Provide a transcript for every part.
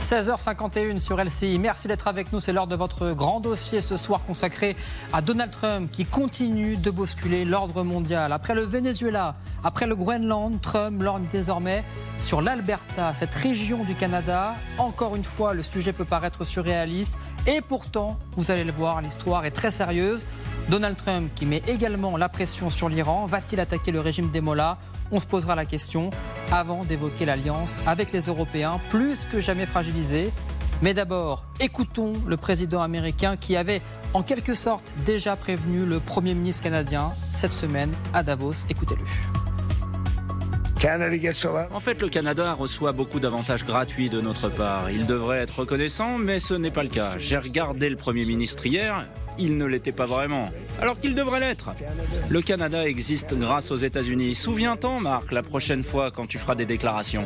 16h51 sur LCI. Merci d'être avec nous. C'est l'heure de votre grand dossier ce soir consacré à Donald Trump qui continue de bousculer l'ordre mondial. Après le Venezuela, après le Groenland, Trump lorgne désormais sur l'Alberta, cette région du Canada. Encore une fois, le sujet peut paraître surréaliste et pourtant, vous allez le voir, l'histoire est très sérieuse. Donald Trump qui met également la pression sur l'Iran. Va-t-il attaquer le régime des Mollahs ? On se posera la question avant d'évoquer l'alliance avec les Européens, plus que jamais fragilisés. Mais d'abord, écoutons le président américain qui avait en quelque sorte déjà prévenu le Premier ministre canadien cette semaine à Davos. Écoutez-le. En fait, le Canada reçoit beaucoup d'avantages gratuits de notre part. Il devrait être reconnaissant, mais ce n'est pas le cas. J'ai regardé le Premier ministre hier, il ne l'était pas vraiment, alors qu'il devrait l'être. Le Canada existe grâce aux États-Unis. Souviens-t'en, Marc, la prochaine fois quand tu feras des déclarations.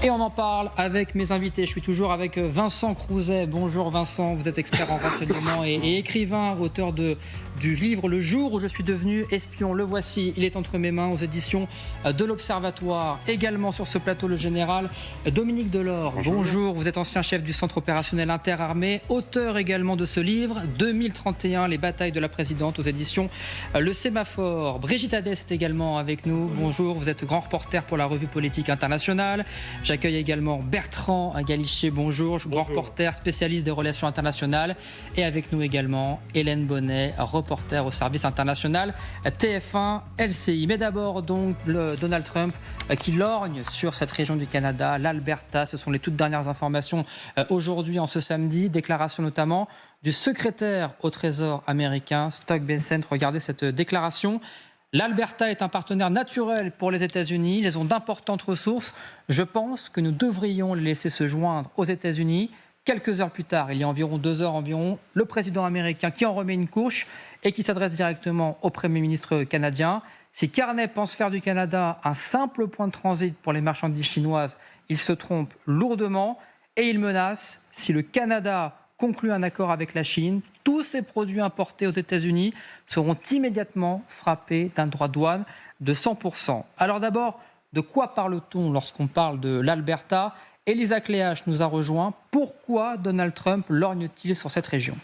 Et on en parle avec mes invités. Je suis toujours avec Vincent Crouzet. Bonjour Vincent, vous êtes expert en renseignement et écrivain, auteur du livre « Le jour où je suis devenu espion ». Le voici, il est entre mes mains aux éditions de l'Observatoire. Également sur ce plateau, le général Dominique Delord. Bonjour, vous êtes ancien chef du Centre opérationnel interarmé, auteur également de ce livre « 2031, les batailles de la présidente » aux éditions Le Sémaphore. Brigitte Hadès est également avec nous. Bonjour, vous êtes grand reporter pour la revue politique internationale. J'accueille également Bertrand Galichet, bonjour, grand reporter, spécialiste des relations internationales. Et avec nous également Hélène Bonnet, reporter au service international TF1 LCI. Mais d'abord donc Donald Trump qui lorgne sur cette région du Canada, l'Alberta. Ce sont les toutes dernières informations aujourd'hui en ce samedi. Déclaration notamment du secrétaire au Trésor américain, Stock Bessent. Regardez cette déclaration. L'Alberta est un partenaire naturel pour les États-Unis. Ils ont d'importantes ressources. Je pense que nous devrions les laisser se joindre aux États-Unis. Quelques heures plus tard, il y a environ 2 heures environ, le président américain qui en remet une couche et qui s'adresse directement au Premier ministre canadien. Si Carney pense faire du Canada un simple point de transit pour les marchandises chinoises, il se trompe lourdement et il menace, si le Canada conclut un accord avec la Chine, tous ces produits importés aux États-Unis seront immédiatement frappés d'un droit de douane de 100%. Alors d'abord, de quoi parle-t-on lorsqu'on parle de l'Alberta ? Elisa Cléache nous a rejoint. Pourquoi Donald Trump lorgne-t-il sur cette région ?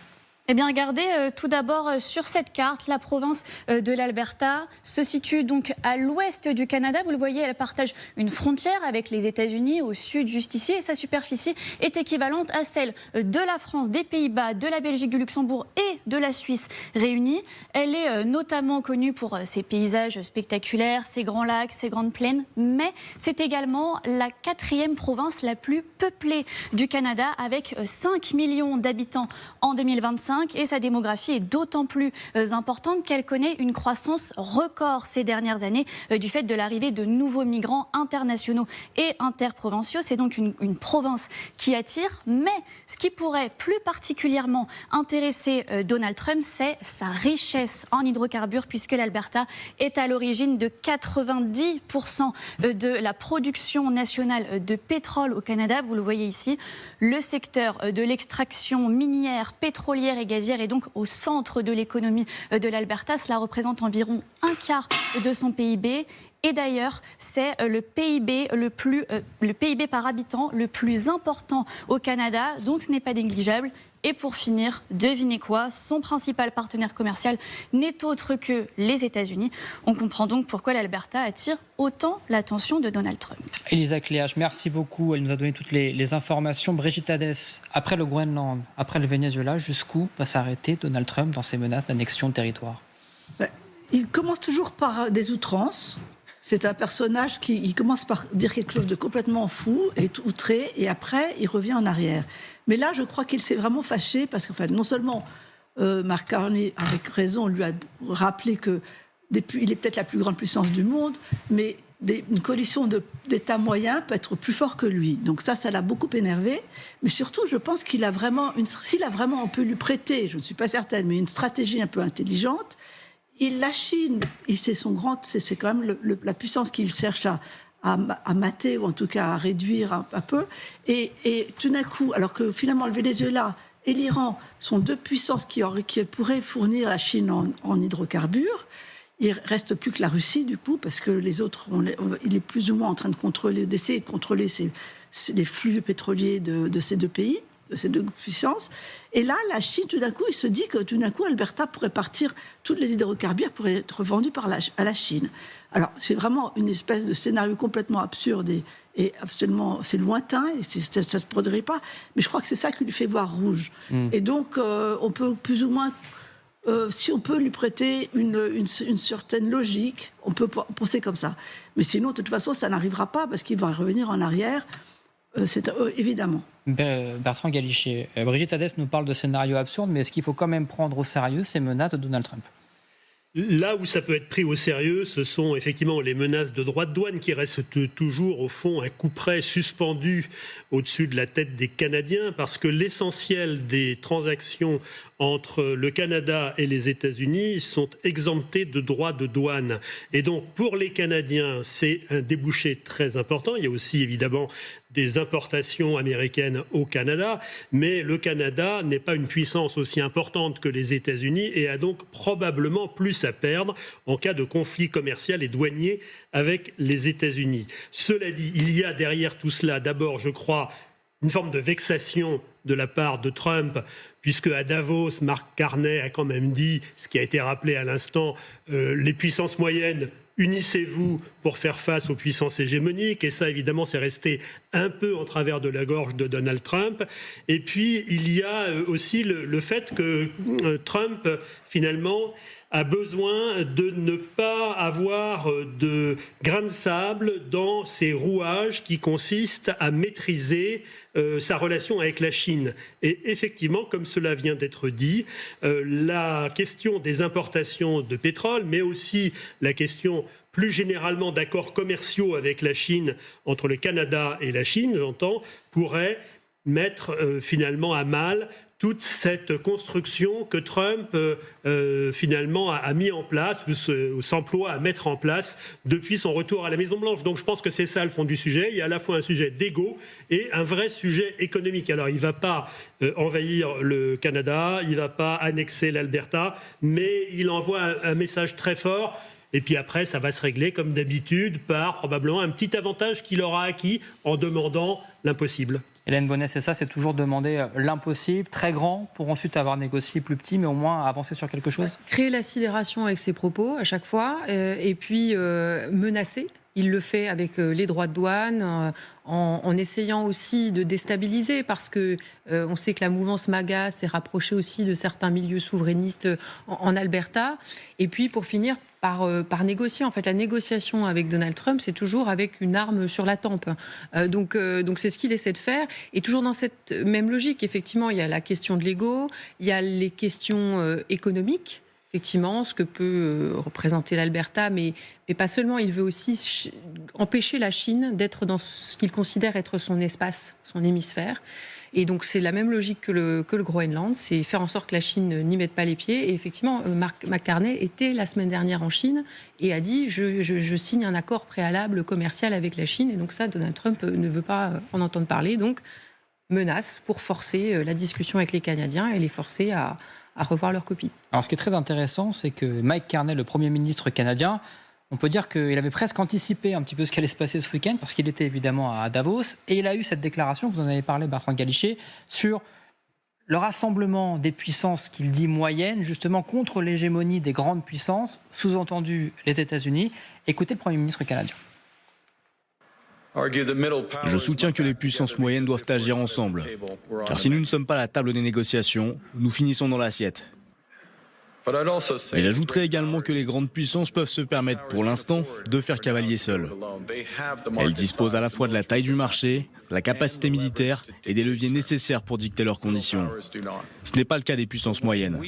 Eh bien, regardez tout d'abord sur cette carte, la province de l'Alberta se situe donc à l'ouest du Canada. Vous le voyez, elle partage une frontière avec les États-Unis au sud juste ici et sa superficie est équivalente à celle de la France, des Pays-Bas, de la Belgique, du Luxembourg et de la Suisse réunis. Elle est notamment connue pour ses paysages spectaculaires, ses grands lacs, ses grandes plaines, mais c'est également la 4e province la plus peuplée du Canada avec 5 millions d'habitants en 2025. Et sa démographie est d'autant plus importante qu'elle connaît une croissance record ces dernières années du fait de l'arrivée de nouveaux migrants internationaux et interprovinciaux. C'est donc une province qui attire, mais ce qui pourrait plus particulièrement intéresser Donald Trump, c'est sa richesse en hydrocarbures, puisque l'Alberta est à l'origine de 90% de la production nationale de pétrole au Canada. Vous le voyez ici, le secteur de l'extraction minière, pétrolière et gazière est donc au centre de l'économie de l'Alberta. Cela représente environ un quart de son PIB. Et d'ailleurs, c'est le PIB par habitant le plus important au Canada. Donc ce n'est pas négligeable. Et pour finir, devinez quoi ? Son principal partenaire commercial n'est autre que les États-Unis. On comprend donc pourquoi l'Alberta attire autant l'attention de Donald Trump. Elisa Cléache, merci beaucoup. Elle nous a donné toutes les informations. Brigitte Hadès, après le Groenland, après le Venezuela, jusqu'où va s'arrêter Donald Trump dans ses menaces d'annexion de territoire ? Il commence toujours par des outrances. C'est un personnage qui commence par dire quelque chose de complètement fou et outré, et après, il revient en arrière. Mais là, je crois qu'il s'est vraiment fâché, parce qu'en non seulement Mark Carney, avec raison, lui a rappelé qu'il est peut-être la plus grande puissance du monde, mais une coalition d'États moyens peut être plus fort que lui. Donc ça l'a beaucoup énervé. Mais surtout, je pense qu'il a vraiment, s'il a vraiment, on peut lui prêter, je ne suis pas certaine, mais une stratégie un peu intelligente. La Chine, c'est quand même la puissance qu'il cherche à mater, ou en tout cas à réduire un peu. Et tout d'un coup, alors que finalement le Venezuela et l'Iran sont deux puissances qui pourraient fournir la Chine en hydrocarbures, Il reste plus que la Russie, du coup, parce que les autres, il est plus ou moins en train d'essayer de contrôler les flux pétroliers de ces deux pays, de ces deux puissances. Et là, la Chine, tout d'un coup, il se dit que tout d'un coup, Alberta pourrait partir, toutes les hydrocarbures pourraient être vendus à la Chine. Alors, c'est vraiment une espèce de scénario complètement absurde et absolument, c'est lointain et ça ne se produirait pas. Mais je crois que c'est ça qui lui fait voir rouge. Et donc, on peut plus ou moins... si on peut lui prêter une certaine logique, on peut penser comme ça. Mais sinon, de toute façon, ça n'arrivera pas parce qu'il va revenir en arrière, évidemment. Bertrand Galichet, Brigitte Hadès nous parle de scénarios absurdes, mais est-ce qu'il faut quand même prendre au sérieux ces menaces de Donald Trump ? Là où ça peut être pris au sérieux, ce sont effectivement les menaces de droits de douane qui restent toujours, au fond, un couperet suspendu au-dessus de la tête des Canadiens, parce que l'essentiel des transactions entre le Canada et les États-Unis sont exemptés de droits de douane. Et donc, pour les Canadiens, c'est un débouché très important. Il y a aussi, évidemment, des importations américaines au Canada, mais le Canada n'est pas une puissance aussi importante que les États-Unis et a donc probablement plus à perdre en cas de conflit commercial et douanier avec les États-Unis. Cela dit, il y a derrière tout cela, d'abord, je crois, une forme de vexation de la part de Trump, puisque à Davos, Mark Carney a quand même dit, ce qui a été rappelé à l'instant, les puissances moyennes, unissez-vous pour faire face aux puissances hégémoniques. Et ça, évidemment, c'est resté un peu en travers de la gorge de Donald Trump. Et puis, il y a aussi le fait que Trump, finalement, a besoin de ne pas avoir de grain de sable dans ses rouages qui consistent à maîtriser sa relation avec la Chine. Et effectivement, comme cela vient d'être dit, la question des importations de pétrole, mais aussi la question plus généralement d'accords commerciaux avec la Chine, entre le Canada et la Chine, j'entends, pourrait mettre finalement à mal toute cette construction que Trump finalement a mis en place ou s'emploie à mettre en place depuis son retour à la Maison-Blanche. Donc je pense que c'est ça le fond du sujet. Il y a à la fois un sujet d'ego et un vrai sujet économique. Alors il ne va pas envahir le Canada, il ne va pas annexer l'Alberta, mais il envoie un message très fort. Et puis après, ça va se régler comme d'habitude par probablement un petit avantage qu'il aura acquis en demandant l'impossible. Hélène Bonnet, c'est ça, c'est toujours demander l'impossible, très grand, pour ensuite avoir négocié plus petit, mais au moins avancer sur quelque chose. Créer la sidération avec ses propos à chaque fois, et puis menacer. Il le fait avec les droits de douane, en essayant aussi de déstabiliser, parce que on sait que la mouvance MAGA s'est rapprochée aussi de certains milieux souverainistes en Alberta. Et puis pour finir par négocier. En fait, la négociation avec Donald Trump, c'est toujours avec une arme sur la tempe. Donc c'est ce qu'il essaie de faire. Et toujours dans cette même logique, effectivement, il y a la question de l'ego, il y a les questions économiques. Effectivement, ce que peut représenter l'Alberta, mais pas seulement. Il veut aussi empêcher la Chine d'être dans ce qu'il considère être son espace, son hémisphère. Et donc, c'est la même logique que le Groenland, c'est faire en sorte que la Chine n'y mette pas les pieds. Et effectivement, Mark McCartney était la semaine dernière en Chine et a dit je signe un accord préalable commercial avec la Chine. Et donc ça, Donald Trump ne veut pas en entendre parler. Donc, menace pour forcer la discussion avec les Canadiens et les forcer à revoir leur copie. Alors, ce qui est très intéressant, c'est que Mike Carney, le Premier ministre canadien, on peut dire qu'il avait presque anticipé un petit peu ce qui allait se passer ce week-end, parce qu'il était évidemment à Davos, et il a eu cette déclaration, vous en avez parlé, Bertrand Galichet, sur le rassemblement des puissances qu'il dit moyennes, justement contre l'hégémonie des grandes puissances, sous-entendu les États-Unis. Écoutez le Premier ministre canadien. Je soutiens que les puissances moyennes doivent agir ensemble, car si nous ne sommes pas à la table des négociations, nous finissons dans l'assiette. Et j'ajouterai également que les grandes puissances peuvent se permettre pour l'instant de faire cavalier seul. Elles disposent à la fois de la taille du marché, de la capacité militaire et des leviers nécessaires pour dicter leurs conditions. Ce n'est pas le cas des puissances moyennes.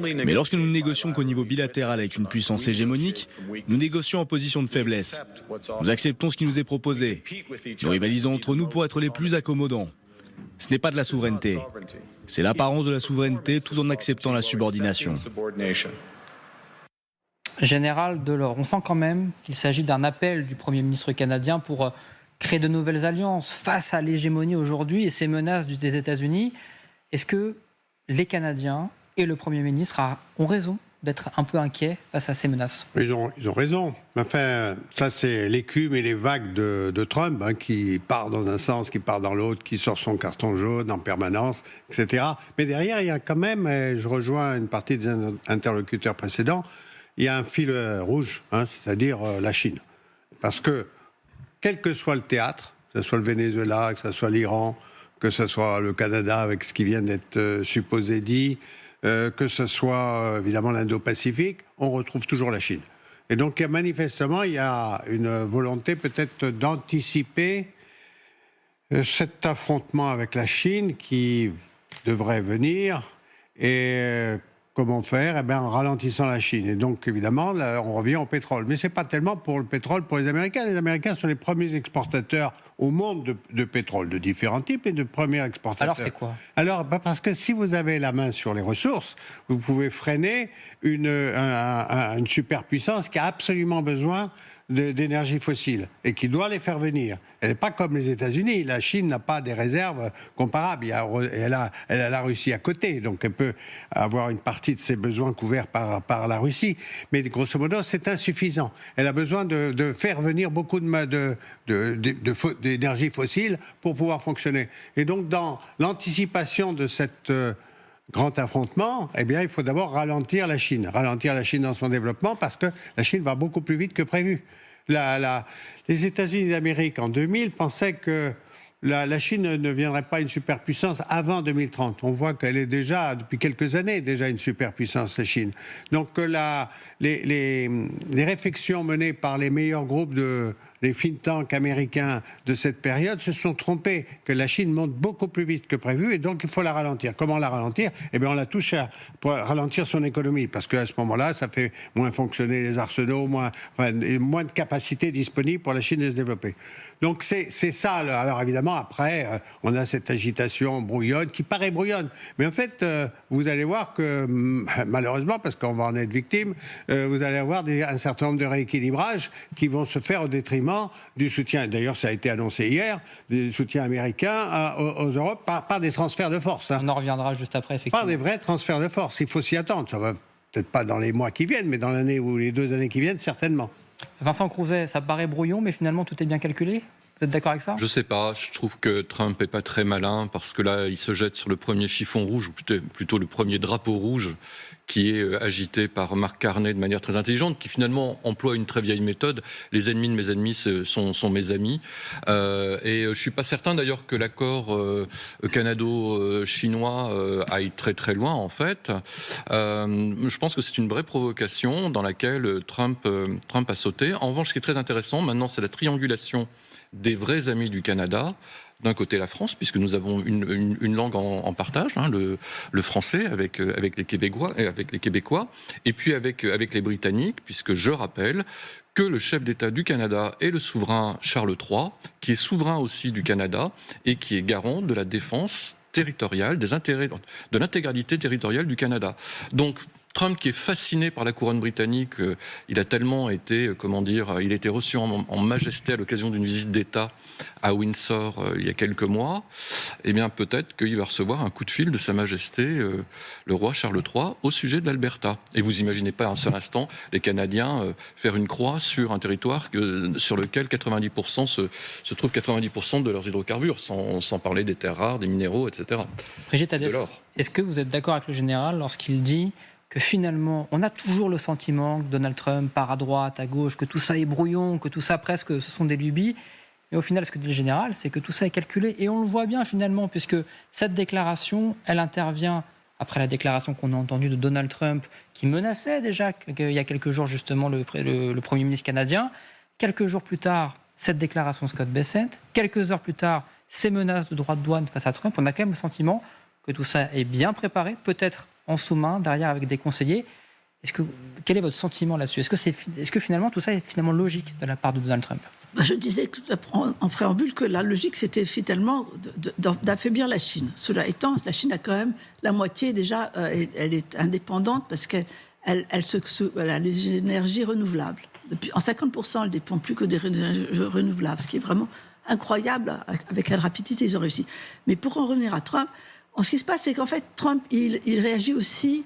Mais lorsque nous négocions qu'au niveau bilatéral avec une puissance hégémonique, nous négocions en position de faiblesse. Nous acceptons ce qui nous est proposé. Nous rivalisons entre nous pour être les plus accommodants. Ce n'est pas de la souveraineté. C'est l'apparence de la souveraineté tout en acceptant la subordination. Général Delors, on sent quand même qu'il s'agit d'un appel du Premier ministre canadien pour créer de nouvelles alliances face à l'hégémonie aujourd'hui et ces menaces des États-Unis. Est-ce que les Canadiens et le Premier ministre ont raison d'être un peu inquiets face à ces menaces. Ils ont raison. Enfin, ça, c'est l'écume et les vagues de Trump, qui part dans un sens, qui part dans l'autre, qui sort son carton jaune en permanence, etc. Mais derrière, il y a quand même, et je rejoins une partie des interlocuteurs précédents, il y a un fil rouge, c'est-à-dire la Chine. Parce que, quel que soit le théâtre, que ce soit le Venezuela, que ce soit l'Iran, que ce soit le Canada avec ce qui vient d'être supposé dit, que ce soit évidemment l'Indo-Pacifique, on retrouve toujours la Chine. Et donc manifestement, il y a une volonté peut-être d'anticiper cet affrontement avec la Chine qui devrait venir. Et comment faire ? Eh bien, en ralentissant la Chine. Et donc, évidemment, là, on revient au pétrole. Mais ce n'est pas tellement pour le pétrole pour les Américains. Les Américains sont les premiers exportateurs au monde de pétrole, de différents types, et de premiers exportateurs. Alors, c'est quoi ? Alors, parce que si vous avez la main sur les ressources, vous pouvez freiner une superpuissance qui a absolument besoin d'énergie fossile et qui doit les faire venir. Elle n'est pas comme les États-Unis. La Chine n'a pas des réserves comparables. Elle a la Russie à côté, donc elle peut avoir une partie de ses besoins couverts par la Russie. Mais grosso modo, c'est insuffisant. Elle a besoin de faire venir beaucoup d'énergie fossile pour pouvoir fonctionner. Et donc, dans l'anticipation de cette grand affrontement, eh bien, il faut d'abord ralentir la Chine dans son développement, parce que la Chine va beaucoup plus vite que prévu. Les États-Unis d'Amérique, en 2000, pensaient que la Chine ne viendrait pas une superpuissance avant 2030. On voit qu'elle est déjà, depuis quelques années, déjà une superpuissance, la Chine. Donc, les réflexions menées par les meilleurs groupes les think tanks américains de cette période se sont trompés, que la Chine monte beaucoup plus vite que prévu, et donc il faut la ralentir. Comment la ralentir ? Eh bien, on la touche pour ralentir son économie, parce qu'à ce moment-là, ça fait moins fonctionner les arsenaux, moins de capacité disponible pour la Chine de se développer. Donc c'est ça. Alors évidemment, après, on a cette agitation brouillonne, qui paraît brouillonne. Mais en fait, vous allez voir que, malheureusement, parce qu'on va en être victime, vous allez avoir un certain nombre de rééquilibrages qui vont se faire au détriment du soutien. D'ailleurs, ça a été annoncé hier, du soutien américain aux Europes par des transferts de force. On en reviendra juste après, effectivement. Par des vrais transferts de force. Il faut s'y attendre. Ça va peut-être pas dans les mois qui viennent, mais dans l'année ou les 2 années qui viennent, certainement. Vincent Crouzet, ça paraît brouillon, mais finalement, tout est bien calculé ? Vous êtes d'accord avec ça ? Je sais pas, je trouve que Trump est pas très malin, parce que là, il se jette sur le premier chiffon rouge, ou plutôt le premier drapeau rouge, qui est agité par Mark Carney de manière très intelligente, qui finalement emploie une très vieille méthode. Les ennemis de mes ennemis sont mes amis. Et je suis pas certain d'ailleurs que l'accord canado-chinois aille très très loin, en fait. Je pense que c'est une vraie provocation dans laquelle Trump a sauté. En revanche, ce qui est très intéressant maintenant, c'est la triangulation des vrais amis du Canada. D'un côté la France, puisque nous avons une langue en partage, le français avec les Québécois, et puis avec les Britanniques, puisque je rappelle que le chef d'État du Canada est le souverain Charles III, qui est souverain aussi du Canada et qui est garant de la défense territoriale, des intérêts, de l'intégralité territoriale du Canada. Donc Trump, qui est fasciné par la couronne britannique, il a tellement été, il a été reçu en majesté à l'occasion d'une visite d'État à Windsor il y a quelques mois. Eh bien, peut-être qu'il va recevoir un coup de fil de Sa Majesté, le roi Charles III, au sujet de l'Alberta. Et vous imaginez pas un seul instant les Canadiens faire une croix sur un territoire sur lequel 90% se trouvent 90% de leurs hydrocarbures, sans parler des terres rares, des minéraux, etc. Brigitte Hadès, est-ce que vous êtes d'accord avec le général lorsqu'il dit que finalement, on a toujours le sentiment que Donald Trump part à droite, à gauche, que tout ça est brouillon, que tout ça presque ce sont des lubies. Mais au final, ce que dit le général, c'est que tout ça est calculé. Et on le voit bien finalement, puisque cette déclaration, elle intervient après la déclaration qu'on a entendue de Donald Trump, qui menaçait déjà il y a quelques jours justement le Premier ministre canadien. Quelques jours plus tard, cette déclaration Scott Bessent. Quelques heures plus tard, ces menaces de droits de douane face à Trump. On a quand même le sentiment que tout ça est bien préparé, peut-être en sous-main, derrière avec des conseillers. Quel est votre sentiment là-dessus ? Est-ce que finalement tout ça est finalement logique de la part de Donald Trump ? Je disais en préambule que la logique, c'était finalement d'affaiblir la Chine. Cela étant, la Chine a quand même la moitié déjà, elle est indépendante parce qu'elle a les énergies renouvelables. En 50%, elle ne dépend plus que des énergies renouvelables, ce qui est vraiment incroyable avec quelle rapidité ils ont réussi. Mais pour en revenir à Trump, ce qui se passe, c'est qu'en fait, Trump, il réagit aussi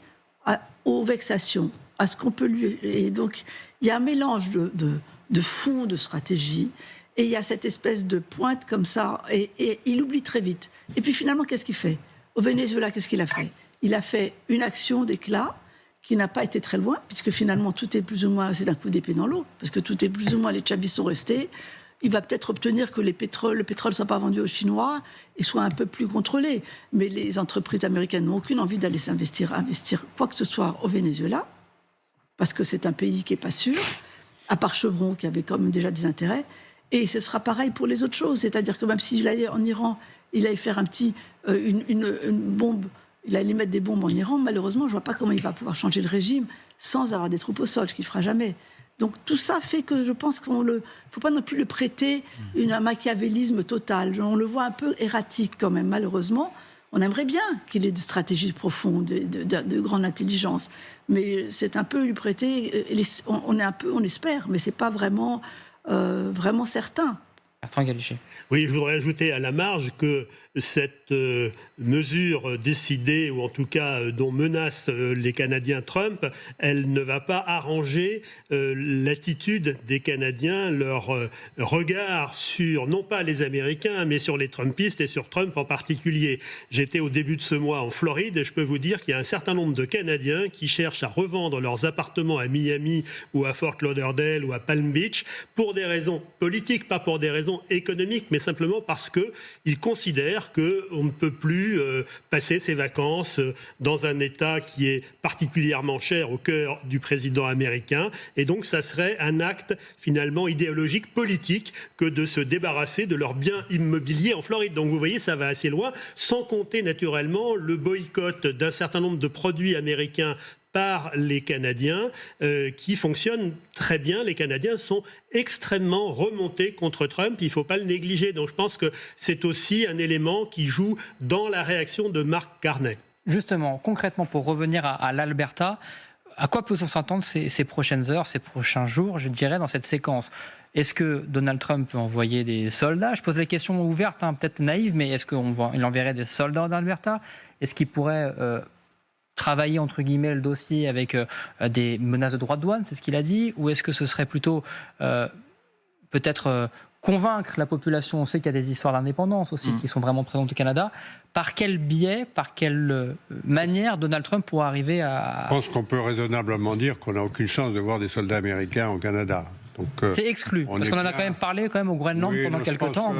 aux vexations à ce qu'on peut lui... Et donc, il y a un mélange de fond, de stratégie, et il y a cette espèce de pointe comme ça, et il oublie très vite. Et puis finalement, qu'est-ce qu'il fait ? Au Venezuela, qu'est-ce qu'il a fait ? Il a fait une action d'éclat qui n'a pas été très loin, puisque finalement, tout est plus ou moins... C'est un coup d'épée dans l'eau, parce que tout est plus ou moins... Les chavistes sont restés. Il va peut-être obtenir que le pétrole ne soit pas vendu aux Chinois et soit un peu plus contrôlé. Mais les entreprises américaines n'ont aucune envie d'aller investir quoi que ce soit au Venezuela, parce que c'est un pays qui n'est pas sûr, à part Chevron, qui avait quand même déjà des intérêts. Et ce sera pareil pour les autres choses. C'est-à-dire que même s'il allait en Iran, il allait faire une bombe, il allait mettre des bombes en Iran, malheureusement, je ne vois pas comment il va pouvoir changer le régime sans avoir des troupes au sol, ce qu'il ne fera jamais. Donc tout ça fait que je pense qu'il ne faut pas non plus le prêter un machiavélisme total. On le voit un peu erratique quand même, malheureusement. On aimerait bien qu'il ait des stratégies profondes, de grande intelligence. Mais c'est un peu lui prêter... On espère, mais ce n'est pas vraiment certain. Bertrand Galichet. Oui, je voudrais ajouter à la marge que cette mesure décidée, ou en tout cas dont menacent les Canadiens Trump, elle ne va pas arranger l'attitude des Canadiens, leur regard sur, non pas les Américains, mais sur les Trumpistes et sur Trump en particulier. J'étais au début de ce mois en Floride et je peux vous dire qu'il y a un certain nombre de Canadiens qui cherchent à revendre leurs appartements à Miami ou à Fort Lauderdale ou à Palm Beach pour des raisons politiques, pas pour des raisons économiques, mais simplement parce qu'ils considèrent qu'on ne peut plus passer ses vacances dans un État qui est particulièrement cher au cœur du président américain. Et donc, ça serait un acte finalement idéologique, politique, que de se débarrasser de leurs biens immobiliers en Floride. Donc, vous voyez, ça va assez loin, sans compter naturellement le boycott d'un certain nombre de produits américains par les Canadiens, qui fonctionnent très bien. Les Canadiens sont extrêmement remontés contre Trump. Il ne faut pas le négliger. Donc je pense que c'est aussi un élément qui joue dans la réaction de Mark Carney. Justement, concrètement, pour revenir à l'Alberta, à quoi peut-on s'entendre ces prochaines heures, ces prochains jours, je dirais, dans cette séquence ? Est-ce que Donald Trump peut envoyer des soldats ? Je pose les questions ouvertes, peut-être naïves, mais est-ce qu'il enverrait des soldats en Alberta ? Est-ce qu'il pourrait... travailler, entre guillemets, le dossier avec des menaces de droits de douane, c'est ce qu'il a dit, ou est-ce que ce serait plutôt peut-être convaincre la population ? On sait qu'il y a des histoires d'indépendance aussi qui sont vraiment présentes au Canada. Par quel biais, par quelle manière Donald Trump pourra arriver à... Je pense qu'on peut raisonnablement dire qu'on n'a aucune chance de voir des soldats américains au Canada. Donc, c'est exclu, parce qu'on en a quand même parlé au Groenland pendant quelques temps.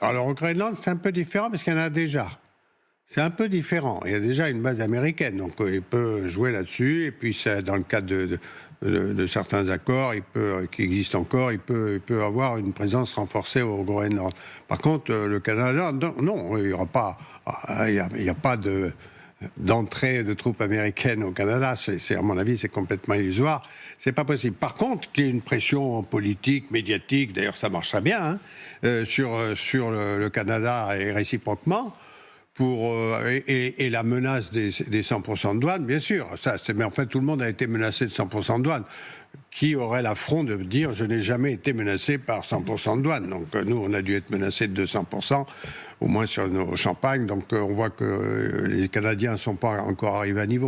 Alors au Groenland, c'est un peu différent parce qu'il y en a déjà. C'est un peu différent. Il y a déjà une base américaine, donc il peut jouer là-dessus. Et puis, dans le cadre de certains accords qui existent encore, il peut avoir une présence renforcée au Groenland. Par contre, le Canada, non, il n'y aura pas. Il n'y a pas d'entrée de troupes américaines au Canada. À mon avis, c'est complètement illusoire. C'est pas possible. Par contre, qu'il y ait une pression politique, médiatique, d'ailleurs, ça marcherait bien, sur le Canada et réciproquement. Et la menace des 100% de douane, bien sûr. Mais en fait, tout le monde a été menacé de 100% de douane. Qui aurait l'affront de dire « je n'ai jamais été menacé par 100% de douane ». Donc nous, on a dû être menacés de 200%, au moins sur nos champagnes. Donc on voit que les Canadiens ne sont pas encore arrivés à niveau.